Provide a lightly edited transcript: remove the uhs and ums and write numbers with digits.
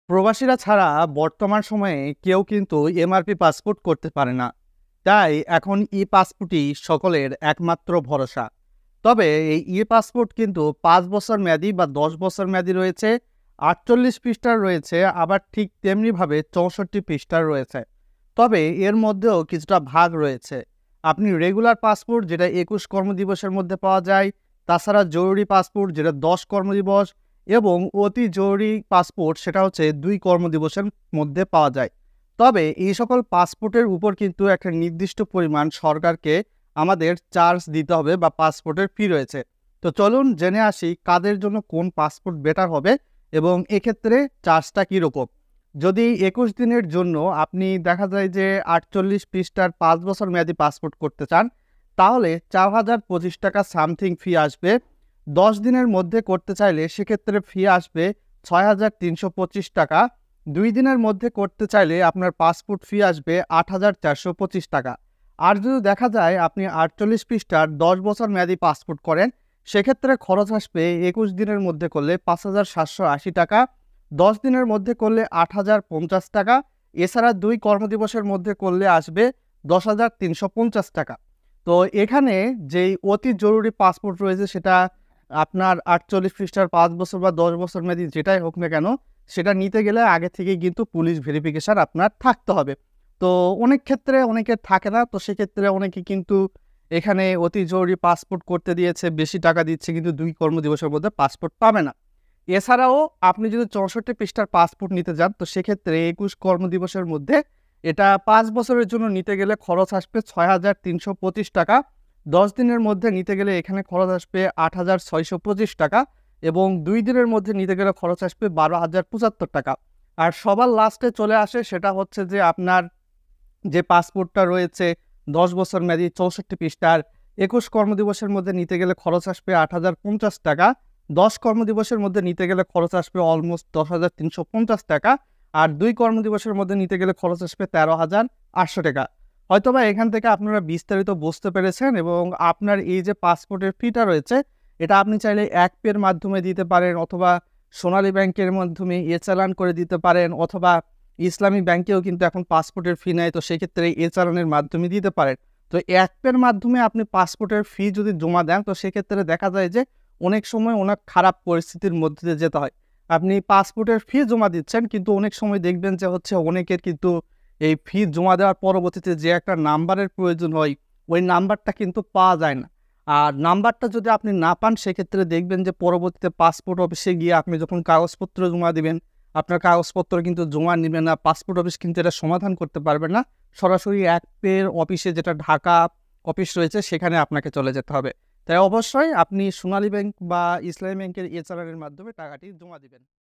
প্রবাসীরা ছাড়া বর্তমান সময়ে কেউ কিন্তু এমআরপি পাসপোর্ট করতে পারে না। তাই এখন ই পাসপোর্টই সকলের একমাত্র ভরসা। তবে এই ই পাসপোর্ট কিন্তু 5 বছর মেয়াদি বা 10 বছর মেয়াদি রয়েছে, 48 পৃষ্ঠার রয়েছে, আবার ঠিক তেমনিভাবে 64 পৃষ্ঠার রয়েছে। তবে এর মধ্যেও কিছুটা ভাগ রয়েছে। আপনি রেগুলার পাসপোর্ট যেটা 21 কর্মদিবসের মধ্যে পাওয়া যায়, তাছাড়া জরুরি পাসপোর্ট যেটা 10 কর্মদিবস এবং অতি জরুরি পাসপোর্ট সেটা হচ্ছে 2 কর্মদিবসের মধ্যে পাওয়া যায়। তবে এই সকল পাসপোর্টের উপর কিন্তু একটা নির্দিষ্ট পরিমাণ সরকারকে আমাদের চার্জ দিতে হবে বা পাসপোর্টের ফি রয়েছে। তো চলুন জেনে আসি কাদের জন্য কোন পাসপোর্ট বেটার হবে এবং এক্ষেত্রে চার্জটা কীরকম। যদি 21 দিনের জন্য আপনি দেখা যায় যে 48 পৃষ্ঠার 5 বছর মেয়াদি পাসপোর্ট করতে চান, তাহলে 4025 টাকা সামথিং ফি আসবে। 10 দিনের মধ্যে করতে চাইলে সেক্ষেত্রে ফি আসবে 6325 টাকা। 2 দিনের মধ্যে করতে চাইলে আপনার পাসপোর্ট ফি আসবে 8425 টাকা। আর যদি দেখা যায় আপনি 48 পৃষ্ঠার 10 বছর মেয়াদি পাসপোর্ট করেন, সেক্ষেত্রে খরচ আসবে 21 দিনের মধ্যে করলে 5780 টাকা, 10 দিনের মধ্যে করলে 8050 টাকা, এছাড়া 2 কর্মদিবসের মধ্যে করলে আসবে 10350 টাকা। তো এখানে যেই অতি জরুরি পাসপোর্ট রয়েছে সেটা আপনার 48 পৃষ্ঠার 5 বছর বা 10 বছর মেয়াদি যেটাই হোক না কেন, সেটা নিতে গেলে আগে থেকেই কিন্তু পুলিশ ভেরিফিকেশন আপনার থাকতে হবে। তো অনেক ক্ষেত্রে অনেকের থাকে না। তো সেক্ষেত্রে অনেকে কিন্তু এখানে অতি জরুরি পাসপোর্ট করতে দিয়েছে, বেশি টাকা দিচ্ছে কিন্তু 2 কর্মদিবসের মধ্যে পাসপোর্ট পাবে না। এছাড়াও আপনি যদি 64 পৃষ্ঠার পাসপোর্ট নিতে যান, তো সেক্ষেত্রে 21 কর্মদিবসের মধ্যে এটা 5 বছরের জন্য নিতে গেলে খরচ আসবে 6325 টাকা। 10 দিনের মধ্যে নিতে গেলে এখানে খরচ আসবে 8625 টাকা এবং 2 দিনের মধ্যে নিতে গেলে খরচ আসবে 12075 টাকা। আর সবার লাস্টে চলে আসে সেটা হচ্ছে যে আপনার যে পাসপোর্টটা রয়েছে 10 বছর মেয়াদি 64 পৃষ্ঠার 21 কর্মদিবসের মধ্যে নিতে গেলে খরচ আসবে 8050 টাকা। 10 কর্মদিবসের মধ্যে নিতে গেলে খরচ আসবে অলমোস্ট 10350 টাকা। আর 2 কর্মদিবসের মধ্যে নিতে গেলে খরচ আসবে 13800 টাকা। হয়তোবা এখান থেকে আপনারা বিস্তারিত বুঝতে পেরেছেন এবং আপনার এই যে পাসপোর্টের ফিটা রয়েছে, এটা আপনি চাইলে এক পের মাধ্যমে দিতে পারেন অথবা সোনালী ব্যাংকের মাধ্যমে চালান করে দিতে পারেন অথবা ইসলামী ব্যাংকেও কিন্তু এখন পাসপোর্টের ফি নেয়। তো সেক্ষেত্রে চালানের মাধ্যমে দিতে পারেন। তো এক পের মাধ্যমে আপনি পাসপোর্টের ফি যদি জমা দেন, তো সেক্ষেত্রে দেখা যায় যে অনেক সময় অনেক খারাপ পরিস্থিতির মধ্যে দিয়ে যেতে হয়। আপনি পাসপোর্টের ফি জমা দিচ্ছেন কিন্তু অনেক সময় দেখবেন যে হচ্ছে অনেকের কিন্তু এই ফি জমা দেওয়ার পরবর্তীতে যে একটা নাম্বারের প্রয়োজন হয়, ওই নাম্বারটা কিন্তু পাওয়া যায় না। আর নাম্বারটা যদি আপনি না পান, সেক্ষেত্রে দেখবেন যে পরবর্তীতে পাসপোর্ট অফিসে গিয়ে আপনি যখন কাগজপত্র জমা দিবেন, আপনার কাগজপত্র কিন্তু জমা নিবে না। পাসপোর্ট অফিস কিন্তু এটা সমাধান করতে পারবে না। সরাসরি এক পের অফিসে যেটা ঢাকা অফিস রয়েছে সেখানে আপনাকে চলে যেতে হবে। তাই অবশ্যই আপনি সোনালী ব্যাংক বা ইসলামী ব্যাংকের চালানের মাধ্যমে টাকাটি জমা দিবেন।